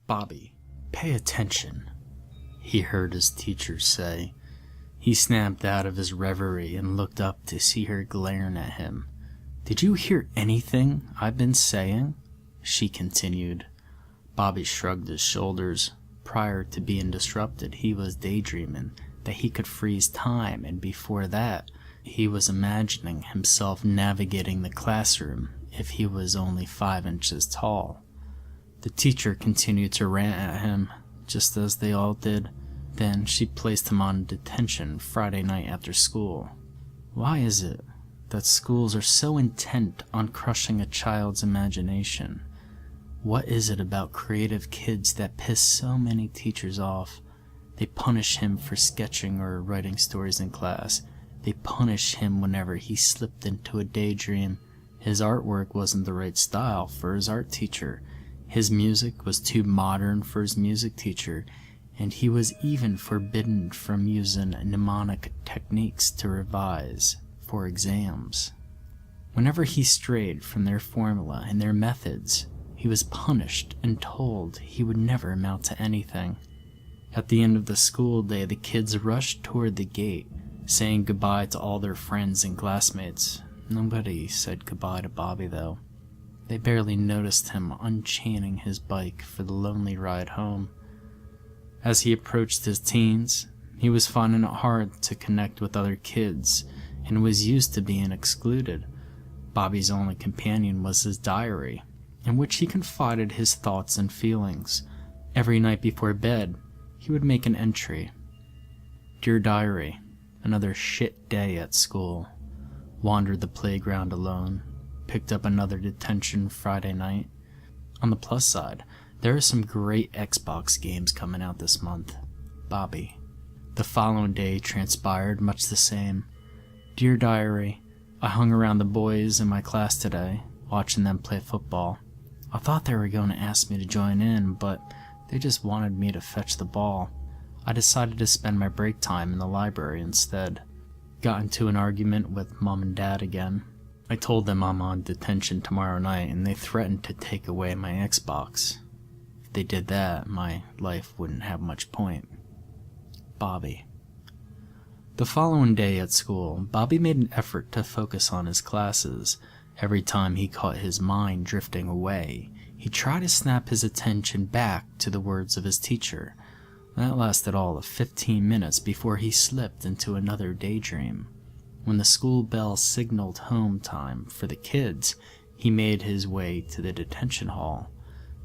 "Bobby, pay attention," he heard his teacher say. He snapped out of his reverie and looked up to see her glaring at him. "Did you hear anything I've been saying?" she continued. Bobby shrugged his shoulders. Prior to being disrupted, he was daydreaming that he could freeze time, and before that, he was imagining himself navigating the classroom if he was only 5 inches tall. The teacher continued to rant at him, just as they all did. Then she placed him on detention Friday night after school. Why is it that schools are so intent on crushing a child's imagination? What is it about creative kids that piss so many teachers off? They punish him for sketching or writing stories in class. They punish him whenever he slipped into a daydream. His artwork wasn't the right style for his art teacher. His music was too modern for his music teacher, and he was even forbidden from using mnemonic techniques to revise for exams. Whenever he strayed from their formula and their methods, he was punished and told he would never amount to anything. At the end of the school day, the kids rushed toward the gate, saying goodbye to all their friends and classmates. Nobody said goodbye to Bobby, though. They barely noticed him unchaining his bike for the lonely ride home. As he approached his teens, he was finding it hard to connect with other kids and was used to being excluded. Bobby's only companion was his diary, in which he confided his thoughts and feelings. Every night before bed, he would make an entry. "Dear diary, another shit day at school. Wandered the playground alone. Picked up another detention Friday night. On the plus side, there are some great Xbox games coming out this month. Bobby." The following day transpired much the same. "Dear diary, I hung around the boys in my class today, watching them play football. I thought they were going to ask me to join in, but they just wanted me to fetch the ball. I decided to spend my break time in the library instead. Got into an argument with Mom and Dad again. I told them I'm on detention tomorrow night, and they threatened to take away my Xbox. If they did that, my life wouldn't have much point. Bobby." The following day at school, Bobby made an effort to focus on his classes. Every time he caught his mind drifting away, he tried to snap his attention back to the words of his teacher. That lasted all of 15 minutes before he slipped into another daydream. When the school bell signaled home time for the kids, he made his way to the detention hall.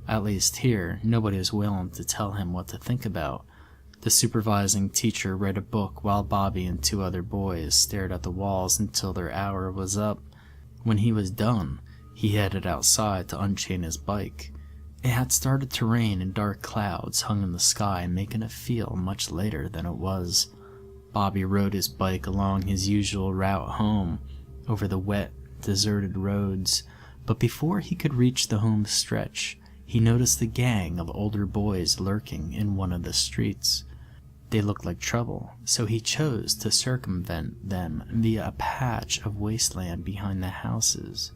At least here, nobody was willing to tell him what to think about. The supervising teacher read a book while Bobby and 2 other boys stared at the walls until their hour was up. When he was done, he headed outside to unchain his bike. It had started to rain and dark clouds hung in the sky, making it feel much later than it was. Bobby rode his bike along his usual route home, over the wet, deserted roads, but before he could reach the home stretch, he noticed a gang of older boys lurking in one of the streets. They looked like trouble, so he chose to circumvent them via a patch of wasteland behind the houses.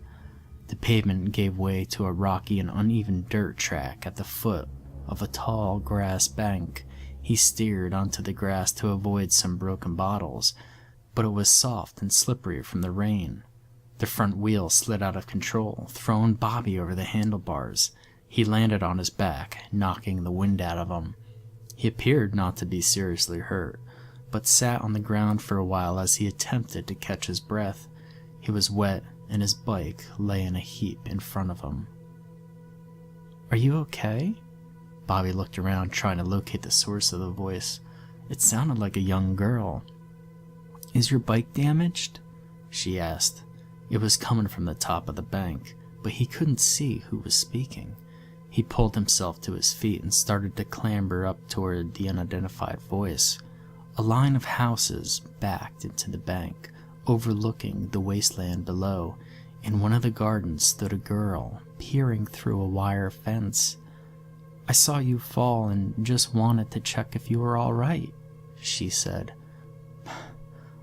The pavement gave way to a rocky and uneven dirt track at the foot of a tall grass bank. He steered onto the grass to avoid some broken bottles, but it was soft and slippery from the rain. The front wheel slid out of control, throwing Bobby over the handlebars. He landed on his back, knocking the wind out of him. He appeared not to be seriously hurt, but sat on the ground for a while as he attempted to catch his breath. He was wet, and his bike lay in a heap in front of him. "Are you okay?" Bobby looked around, trying to locate the source of the voice. It sounded like a young girl. "Is your bike damaged?" she asked. It was coming from the top of the bank, but he couldn't see who was speaking. He pulled himself to his feet and started to clamber up toward the unidentified voice. A line of houses backed into the bank, overlooking the wasteland below. In one of the gardens stood a girl, peering through a wire fence. "I saw you fall and just wanted to check if you were all right," she said.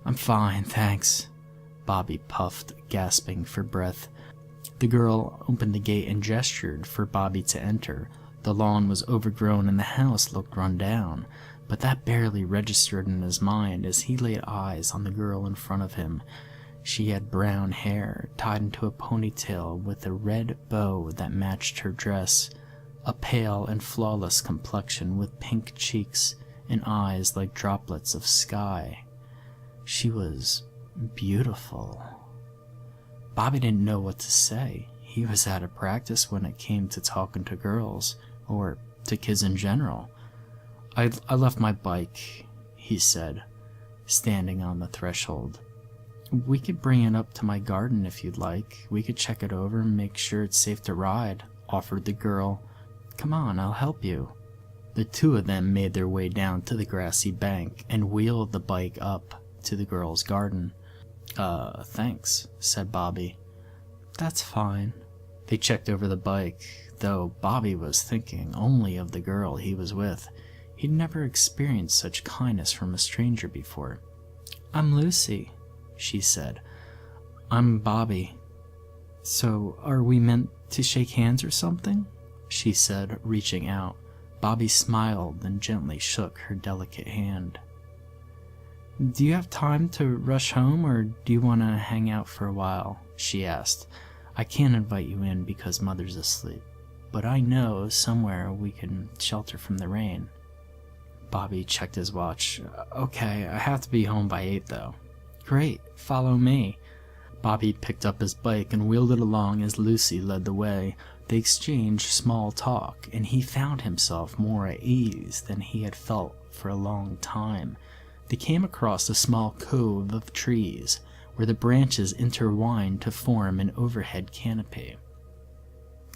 "I'm fine, thanks," Bobby puffed, gasping for breath. The girl opened the gate and gestured for Bobby to enter. The lawn was overgrown and the house looked run down, but that barely registered in his mind as he laid eyes on the girl in front of him. She had brown hair tied into a ponytail with a red bow that matched her dress, a pale and flawless complexion with pink cheeks and eyes like droplets of sky. She was beautiful. Bobby didn't know what to say. He was out of practice when it came to talking to girls, or to kids in general. I left my bike, he said, standing on the threshold. We could bring it up to my garden if you'd like. We could check it over and make sure it's safe to ride, offered the girl. Come on, I'll help you. The two of them made their way down to the grassy bank and wheeled the bike up to the girl's garden. Thanks, said Bobby. That's fine. They checked over the bike, though Bobby was thinking only of the girl he was with. He'd never experienced such kindness from a stranger before. I'm Lucy, she said. I'm Bobby. So, are we meant to shake hands or something? She said, reaching out. Bobby smiled and gently shook her delicate hand. Do you have time to rush home, or do you want to hang out for a while? She asked. I can't invite you in because Mother's asleep, but I know somewhere we can shelter from the rain. Bobby checked his watch. Okay, I have to be home by 8 though. Great, follow me. Bobby picked up his bike and wheeled it along as Lucy led the way. They exchanged small talk, and he found himself more at ease than he had felt for a long time. They came across a small cove of trees, where the branches intertwined to form an overhead canopy.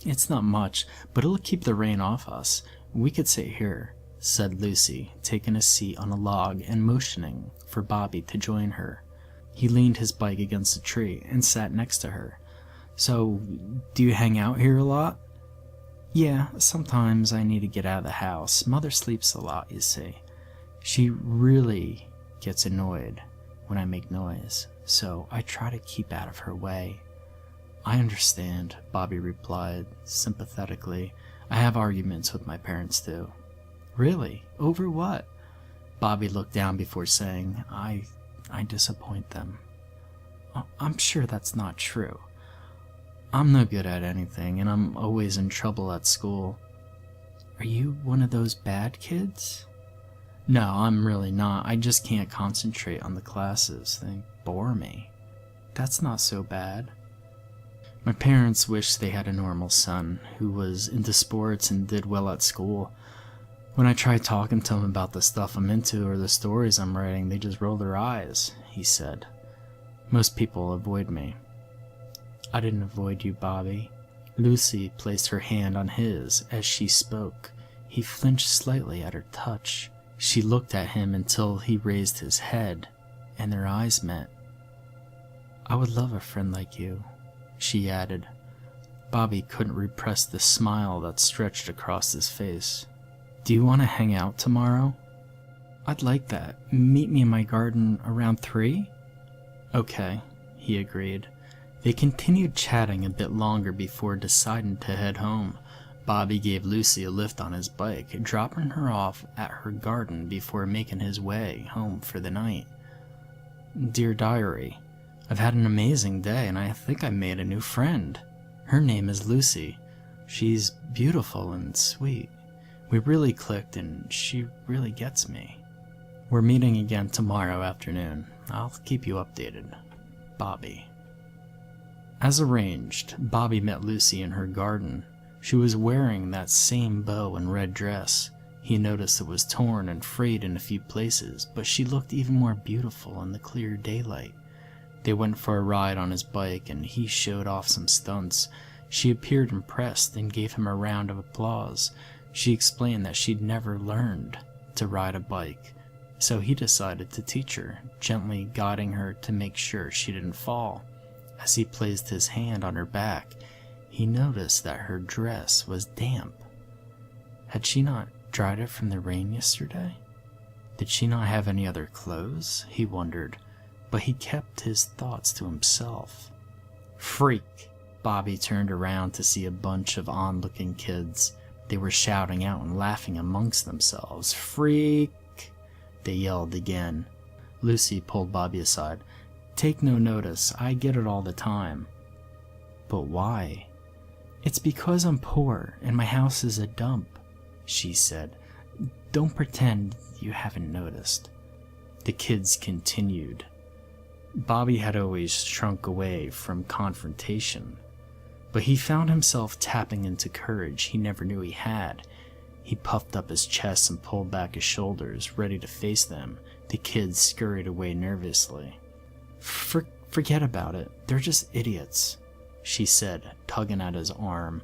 It's not much, but it'll keep the rain off us. We could sit here, said Lucy, taking a seat on a log and motioning for Bobby to join her. He leaned his bike against a tree and sat next to her. So, do you hang out here a lot? Yeah, sometimes I need to get out of the house. Mother sleeps a lot, you see. She really gets annoyed when I make noise, so I try to keep out of her way. I understand, Bobby replied sympathetically. I have arguments with my parents too. Really? Over what? Bobby looked down before saying, I disappoint them. I'm sure that's not true. I'm no good at anything, and I'm always in trouble at school. Are you one of those bad kids? No, I'm really not. I just can't concentrate on the classes. They bore me. That's not so bad. My parents wish they had a normal son who was into sports and did well at school. When I try talking to them about the stuff I'm into or the stories I'm writing, they just roll their eyes, he said. Most people avoid me. I didn't avoid you, Bobby. Lucy placed her hand on his as she spoke. He flinched slightly at her touch. She looked at him until he raised his head, and their eyes met. I would love a friend like you, she added. Bobby couldn't repress the smile that stretched across his face. Do you want to hang out tomorrow? I'd like that. Meet me in my garden around 3? Okay, he agreed. They continued chatting a bit longer before deciding to head home. Bobby gave Lucy a lift on his bike, dropping her off at her garden before making his way home for the night. Dear Diary, I've had an amazing day and I think I made a new friend. Her name is Lucy. She's beautiful and sweet. We really clicked and she really gets me. We're meeting again tomorrow afternoon. I'll keep you updated. Bobby. As arranged, Bobby met Lucy in her garden. She was wearing that same bow and red dress. He noticed it was torn and frayed in a few places, but she looked even more beautiful in the clear daylight. They went for a ride on his bike and he showed off some stunts. She appeared impressed and gave him a round of applause. She explained that she'd never learned to ride a bike, so he decided to teach her, gently guiding her to make sure she didn't fall. As he placed his hand on her back, he noticed that her dress was damp. Had she not dried it from the rain yesterday? Did she not have any other clothes? He wondered, but he kept his thoughts to himself. Freak, Bobby turned around to see a bunch of on-looking kids. They were shouting out and laughing amongst themselves. "Freak!" they yelled again. Lucy pulled Bobby aside. "Take no notice, I get it all the time." "But why?" "It's because I'm poor and my house is a dump," she said. "Don't pretend you haven't noticed." The kids continued. Bobby had always shrunk away from confrontation, but he found himself tapping into courage he never knew he had. He puffed up his chest and pulled back his shoulders, ready to face them. The kids scurried away nervously. Forget about it. They're just idiots," she said, tugging at his arm.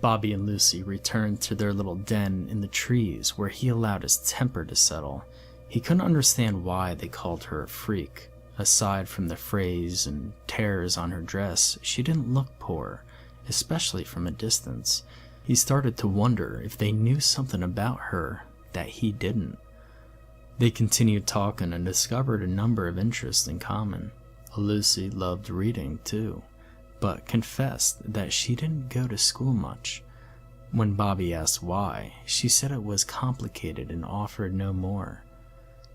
Bobby and Lucy returned to their little den in the trees, where he allowed his temper to settle. He couldn't understand why they called her a freak. Aside from the phrase and tears on her dress, she didn't look poor, especially from a distance. He started to wonder if they knew something about her that he didn't. They continued talking and discovered a number of interests in common. Lucy loved reading too, but confessed that she didn't go to school much. When Bobby asked why, she said it was complicated and offered no more.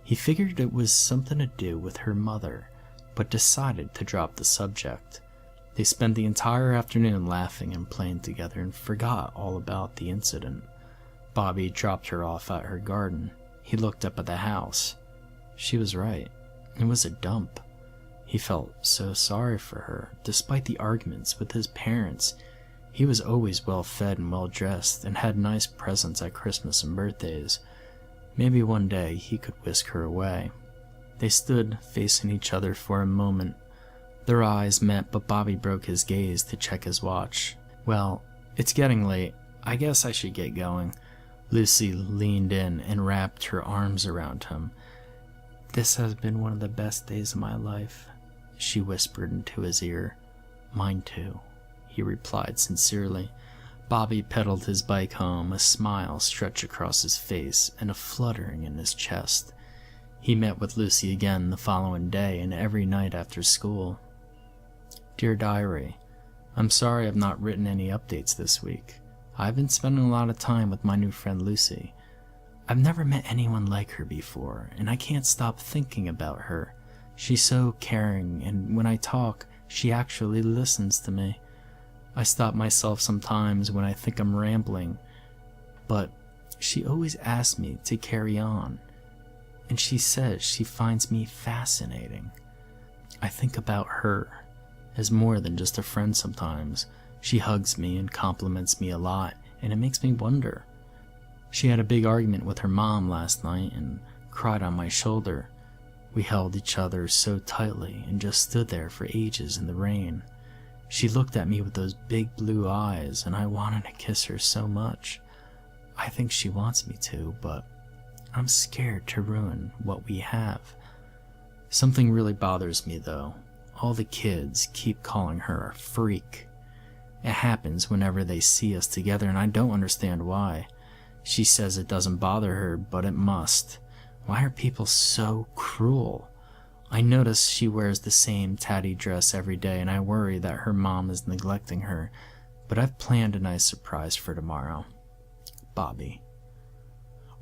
He figured it was something to do with her mother, but decided to drop the subject. They spent the entire afternoon laughing and playing together and forgot all about the incident. Bobby dropped her off at her garden. He looked up at the house. She was right. It was a dump. He felt so sorry for her. Despite the arguments with his parents, he was always well fed and well dressed and had nice presents at Christmas and birthdays. Maybe one day he could whisk her away. They stood facing each other for a moment. Their eyes met, but Bobby broke his gaze to check his watch. "Well, it's getting late. I guess I should get going." Lucy leaned in and wrapped her arms around him. "This has been one of the best days of my life," she whispered into his ear. "Mine too," he replied sincerely. Bobby pedaled his bike home, a smile stretched across his face and a fluttering in his chest. He met with Lucy again the following day and every night after school. "Dear Diary, I'm sorry I've not written any updates this week. I've been spending a lot of time with my new friend Lucy. I've never met anyone like her before, and I can't stop thinking about her. She's so caring, and when I talk, she actually listens to me. I stop myself sometimes when I think I'm rambling, but she always asks me to carry on, and she says she finds me fascinating. I think about her as more than just a friend sometimes. She hugs me and compliments me a lot, and it makes me wonder. She had a big argument with her mom last night and cried on my shoulder. We held each other so tightly and just stood there for ages in the rain. She looked at me with those big blue eyes, and I wanted to kiss her so much. I think she wants me to, but I'm scared to ruin what we have. Something really bothers me, though. All the kids keep calling her a freak. It happens whenever they see us together, and I don't understand why. She says it doesn't bother her, but it must. Why are people so cruel? I notice she wears the same tatty dress every day, and I worry that her mom is neglecting her, but I've planned a nice surprise for tomorrow. Bobby.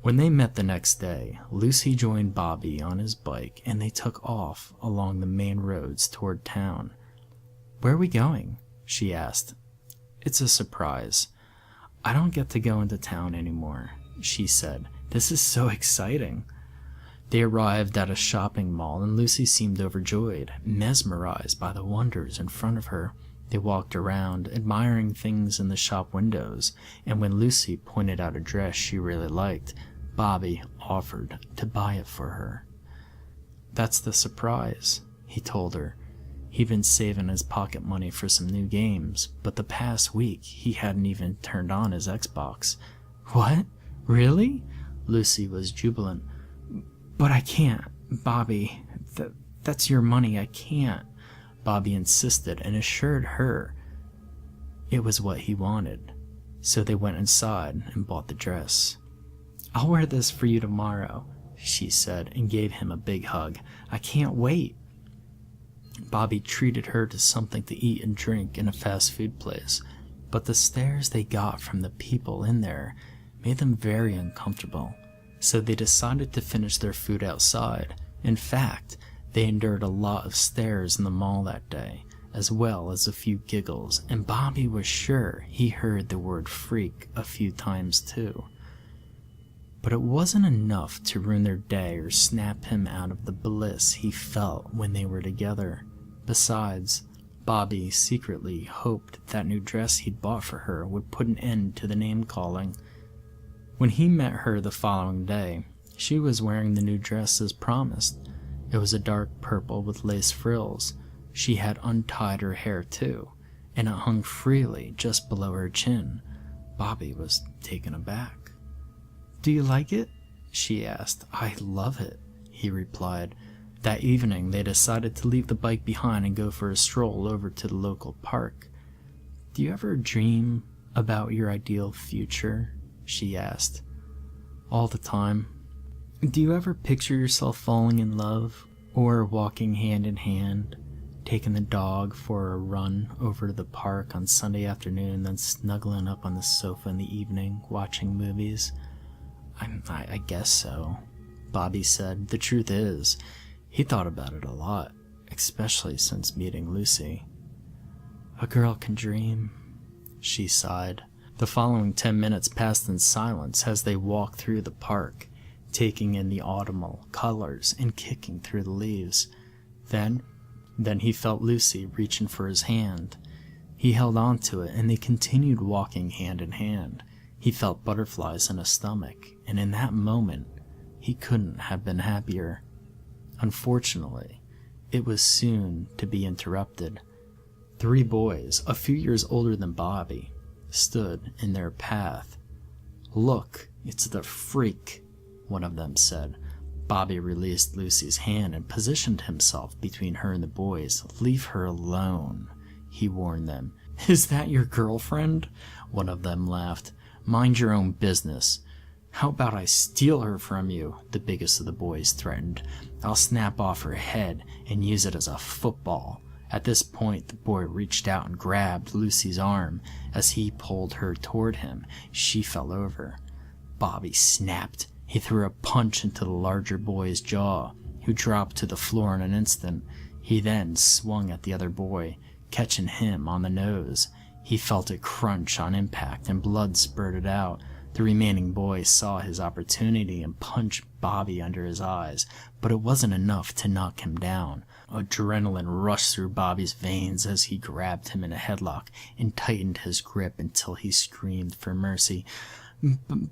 When they met the next day, Lucy joined Bobby on his bike, and they took off along the main roads toward town. "Where are we going?" she asked. "It's a surprise. I don't get to go into town anymore," she said. "This is so exciting." They arrived at a shopping mall, and Lucy seemed overjoyed, mesmerized by the wonders in front of her. They walked around, admiring things in the shop windows, and when Lucy pointed out a dress she really liked, Bobby offered to buy it for her. "That's the surprise," he told her. He'd been saving his pocket money for some new games, but the past week he hadn't even turned on his Xbox. "What? Really?" Lucy was jubilant. "But I can't, Bobby. That's your money. I can't." Bobby insisted and assured her it was what he wanted. So they went inside and bought the dress. "I'll wear this for you tomorrow," she said, and gave him a big hug. "I can't wait." Bobby treated her to something to eat and drink in a fast food place, but the stares they got from the people in there made them very uncomfortable, so they decided to finish their food outside. In fact, they endured a lot of stares in the mall that day, as well as a few giggles, and Bobby was sure he heard the word freak a few times too. But it wasn't enough to ruin their day or snap him out of the bliss he felt when they were together. Besides, Bobby secretly hoped that new dress he'd bought for her would put an end to the name-calling. When he met her the following day, she was wearing the new dress as promised. It was a dark purple with lace frills. She had untied her hair too, and it hung freely just below her chin. Bobby was taken aback. "Do you like it?" she asked. "I love it," he replied. That evening, they decided to leave the bike behind and go for a stroll over to the local park. "Do you ever dream about your ideal future?" she asked. "All the time." "Do you ever picture yourself falling in love, or walking hand in hand, taking the dog for a run over to the park on Sunday afternoon, then snuggling up on the sofa in the evening, watching movies?" I guess so," Bobby said. The truth is, he thought about it a lot, especially since meeting Lucy. "A girl can dream," she sighed. The following 10 minutes passed in silence as they walked through the park, taking in the autumnal colors and kicking through the leaves. Then he felt Lucy reaching for his hand. He held on to it, and they continued walking hand in hand. He felt butterflies in his stomach, and in that moment, he couldn't have been happier. Unfortunately, it was soon to be interrupted. 3 boys, a few years older than Bobby, stood in their path. "Look, it's the freak," one of them said. Bobby released Lucy's hand and positioned himself between her and the boys. "Leave her alone," he warned them. "Is that your girlfriend?" one of them laughed. "Mind your own business." "How about I steal her from you?" the biggest of the boys threatened. "I'll snap off her head and use it as a football." At this point, the boy reached out and grabbed Lucy's arm. As he pulled her toward him, she fell over. Bobby snapped. He threw a punch into the larger boy's jaw, who dropped to the floor in an instant. He then swung at the other boy, catching him on the nose. He felt it crunch on impact, and blood spurted out. The remaining boy saw his opportunity and punched Bobby under his eyes, but it wasn't enough to knock him down. Adrenaline rushed through Bobby's veins as he grabbed him in a headlock and tightened his grip until he screamed for mercy.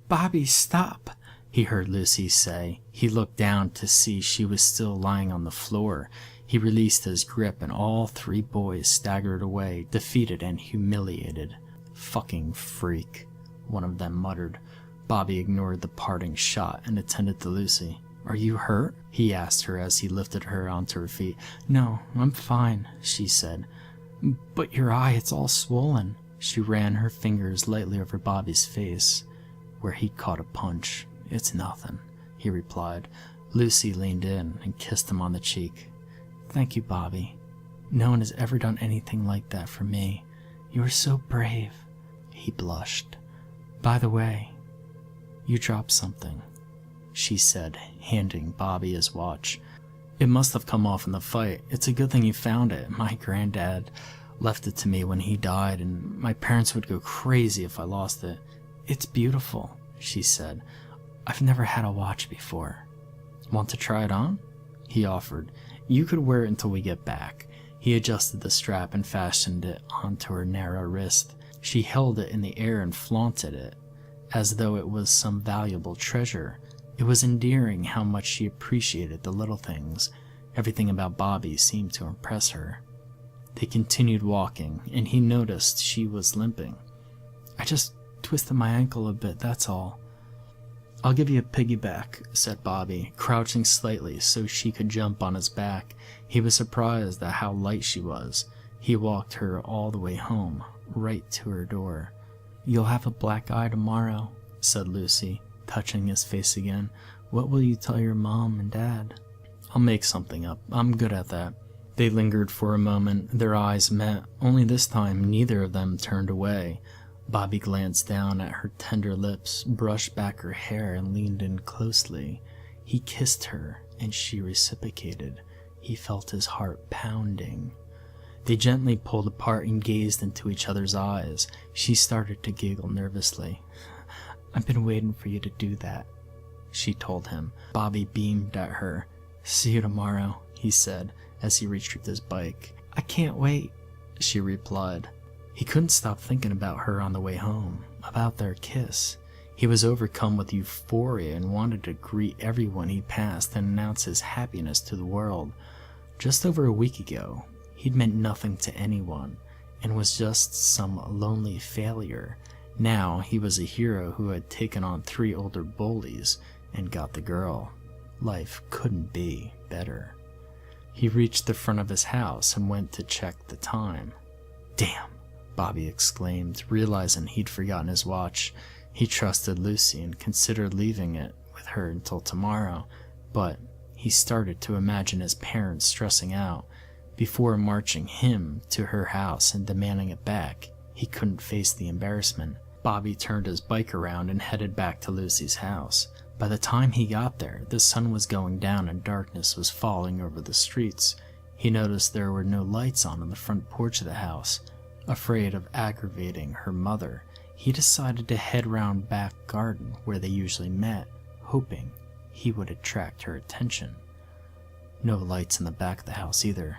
"Bobby, stop," he heard Lucy say. He looked down to see she was still lying on the floor. He released his grip, and all 3 boys staggered away, defeated and humiliated. "Fucking freak," one of them muttered. Bobby ignored the parting shot and attended to Lucy. "Are you hurt?" he asked her as he lifted her onto her feet. "No, I'm fine," she said. "But your eye, it's all swollen." She ran her fingers lightly over Bobby's face, where he'd caught a punch. "It's nothing," he replied. Lucy leaned in and kissed him on the cheek. "Thank you, Bobby. No one has ever done anything like that for me. You are so brave." He blushed. "By the way, you dropped something," she said, handing Bobby his watch. "It must have come off in the fight. It's a good thing you found it. My granddad left it to me when he died, and my parents would go crazy if I lost it. It's beautiful," she said. "I've never had a watch before." "Want to try it on?" he offered. "You could wear it until we get back." He adjusted the strap and fastened it onto her narrow wrist. She held it in the air and flaunted it, as though it was some valuable treasure. It was endearing how much she appreciated the little things. Everything about Bobby seemed to impress her. They continued walking, and he noticed she was limping. "I just twisted my ankle a bit, that's all." "I'll give you a piggyback," said Bobby, crouching slightly so she could jump on his back. He was surprised at how light she was. He walked her all the way home, right to her door. "You'll have a black eye tomorrow," said Lucy, touching his face again. "What will you tell your mom and dad?" "I'll make something up. I'm good at that." They lingered for a moment. Their eyes met, only this time neither of them turned away. Bobby glanced down at her tender lips, brushed back her hair, and leaned in closely. He kissed her, and she reciprocated. He felt his heart pounding. They gently pulled apart and gazed into each other's eyes. She started to giggle nervously. "I've been waiting for you to do that," she told him. Bobby beamed at her. "See you tomorrow," he said as he retrieved his bike. "I can't wait," she replied. He couldn't stop thinking about her on the way home, about their kiss. He was overcome with euphoria and wanted to greet everyone he passed and announce his happiness to the world. Just over a week ago, he'd meant nothing to anyone and was just some lonely failure. Now he was a hero who had taken on 3 older bullies and got the girl. Life couldn't be better. He reached the front of his house and went to check the time. "Damn," Bobby exclaimed, realizing he'd forgotten his watch. He trusted Lucy and considered leaving it with her until tomorrow, but he started to imagine his parents stressing out. Before marching him to her house and demanding it back, he couldn't face the embarrassment. Bobby turned his bike around and headed back to Lucy's house. By the time he got there, the sun was going down and darkness was falling over the streets. He noticed there were no lights on the front porch of the house. Afraid of aggravating her mother, he decided to head round back garden where they usually met, hoping he would attract her attention. No lights in the back of the house either.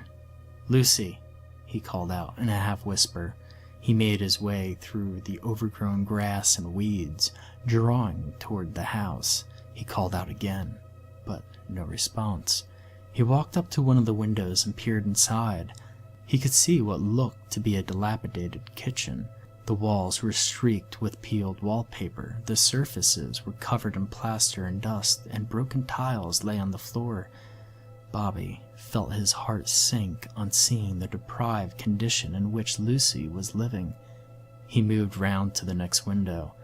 "Lucy," he called out in a half-whisper. He made his way through the overgrown grass and weeds, drawing toward the house. He called out again, but no response. He walked up to one of the windows and peered inside. He could see what looked to be a dilapidated kitchen. The walls were streaked with peeled wallpaper. The surfaces were covered in plaster and dust, and broken tiles lay on the floor. Bobby felt his heart sink on seeing the deprived condition in which Lucy was living. He moved round to the next window.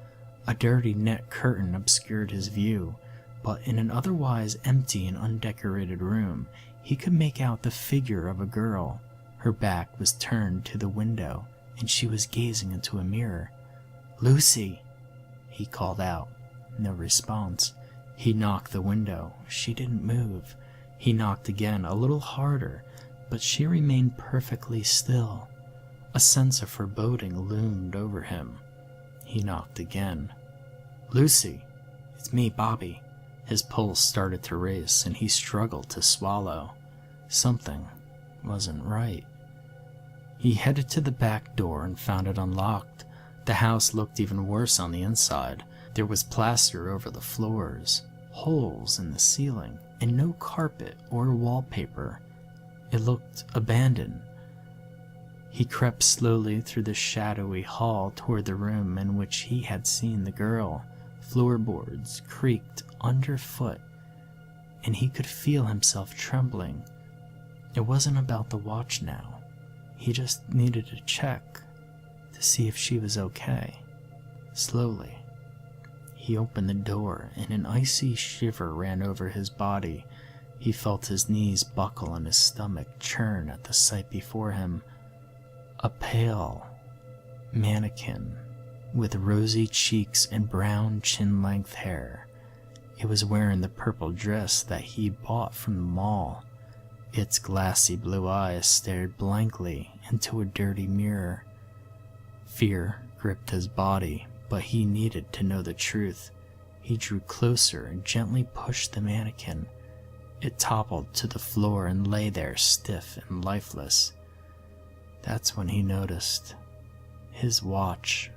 A dirty net curtain obscured his view, but in an otherwise empty and undecorated room, he could make out the figure of a girl. Her back was turned to the window, and she was gazing into a mirror. "Lucy!" he called out. No response. He knocked the window. She didn't move. He knocked again, a little harder, but she remained perfectly still. A sense of foreboding loomed over him. He knocked again. "Lucy!" "It's me, Bobby." His pulse started to race, and he struggled to swallow. Something wasn't right. He headed to the back door and found it unlocked. The house looked even worse on the inside. There was plaster over the floors, holes in the ceiling, and no carpet or wallpaper. It looked abandoned. He crept slowly through the shadowy hall toward the room in which he had seen the girl. Floorboards creaked underfoot, and he could feel himself trembling. It wasn't about the watch now. He just needed to check to see if she was okay. Slowly, he opened the door, and an icy shiver ran over his body. He felt his knees buckle and his stomach churn at the sight before him. A pale mannequin with rosy cheeks and brown chin-length hair. It was wearing the purple dress that he bought from the mall. Its glassy blue eyes stared blankly into a dirty mirror. Fear gripped his body, but he needed to know the truth. He drew closer and gently pushed the mannequin. It toppled to the floor and lay there stiff and lifeless. That's when he noticed his watch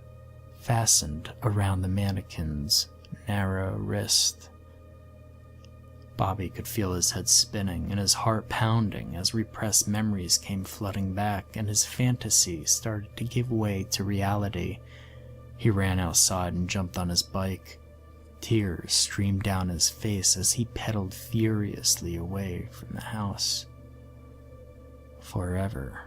fastened around the mannequin's narrow wrist. Bobby could feel his head spinning and his heart pounding as repressed memories came flooding back and his fantasy started to give way to reality. He ran outside and jumped on his bike. Tears streamed down his face as he pedaled furiously away from the house. Forever.